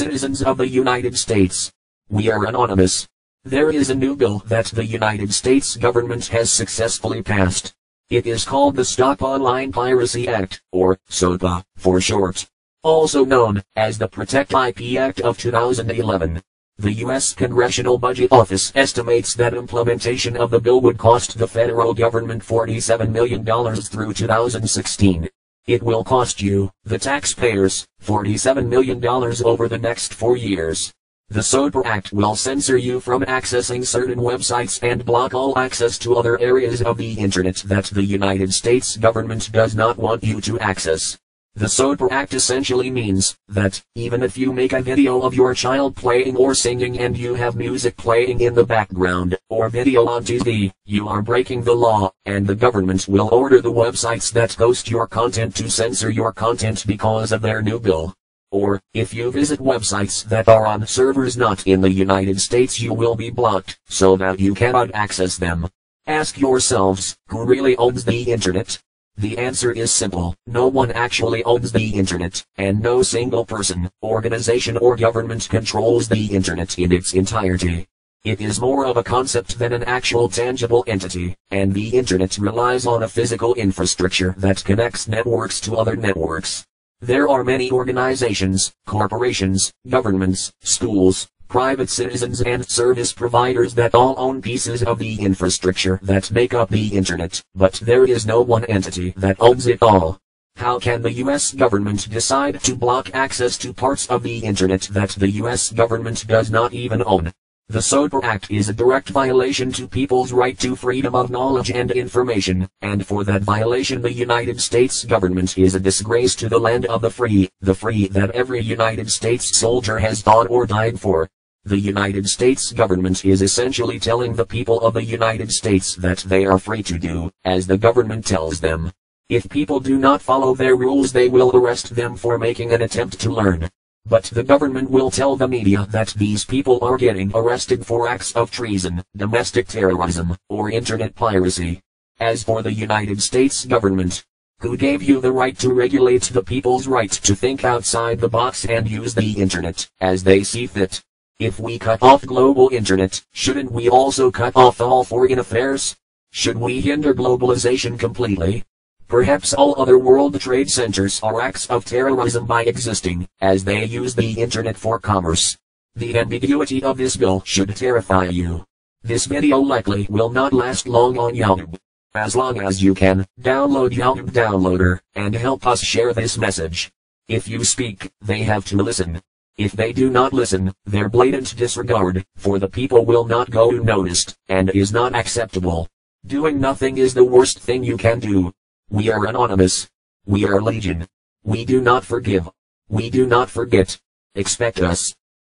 citizens of the United States. We are anonymous. There is a new bill that the United States government has successfully passed. It is called the Stop Online Piracy Act, or SOPA, for short. Also known as the Protect IP Act of 2011. The US Congressional Budget Office estimates that implementation of the bill would cost the federal government $47 million through 2016. It will cost you, the taxpayers, $47 million over the next 4 years. The SOPA Act will censor you from accessing certain websites and block all access to other areas of the internet that the United States government does not want you to access. The SOPA Act essentially means that, even if you make a video of your child playing or singing and you have music playing in the background, or video on TV, you are breaking the law, and the government will order the websites that host your content to censor your content because of their new bill. Or, if you visit websites that are on servers not in the United States, you will be blocked, so that you cannot access them. Ask yourselves, who really owns the internet? The answer is simple: no one actually owns the internet, and no single person, organization or government controls the internet in its entirety. It is more of a concept than an actual tangible entity, and the internet relies on a physical infrastructure that connects networks to other networks. There are many organizations, corporations, governments, schools, private citizens and service providers that all own pieces of the infrastructure that make up the internet, but there is no one entity that owns it all. How can the US government decide to block access to parts of the internet that the US government does not even own? The SOPA Act is a direct violation to people's right to freedom of knowledge and information, and for that violation the United States government is a disgrace to the land of the free that every United States soldier has fought or died for. The United States government is essentially telling the people of the United States that they are free to do as the government tells them. If people do not follow their rules, they will arrest them for making an attempt to learn. But the government will tell the media that these people are getting arrested for acts of treason, domestic terrorism, or internet piracy. As for the United States government, who gave you the right to regulate the people's right to think outside the box and use the internet as they see fit? If we cut off global internet, shouldn't we also cut off all foreign affairs? Should we hinder globalization completely? Perhaps all other world trade centers are acts of terrorism by existing, as they use the internet for commerce. The ambiguity of this bill should terrify you. This video likely will not last long on YouTube. As long as you can, download YouTube Downloader, and help us share this message. If you speak, they have to listen. If they do not listen, their blatant disregard for the people will not go unnoticed, and is not acceptable. Doing nothing is the worst thing you can do. We are anonymous. We are legion. We do not forgive. We do not forget. Expect us.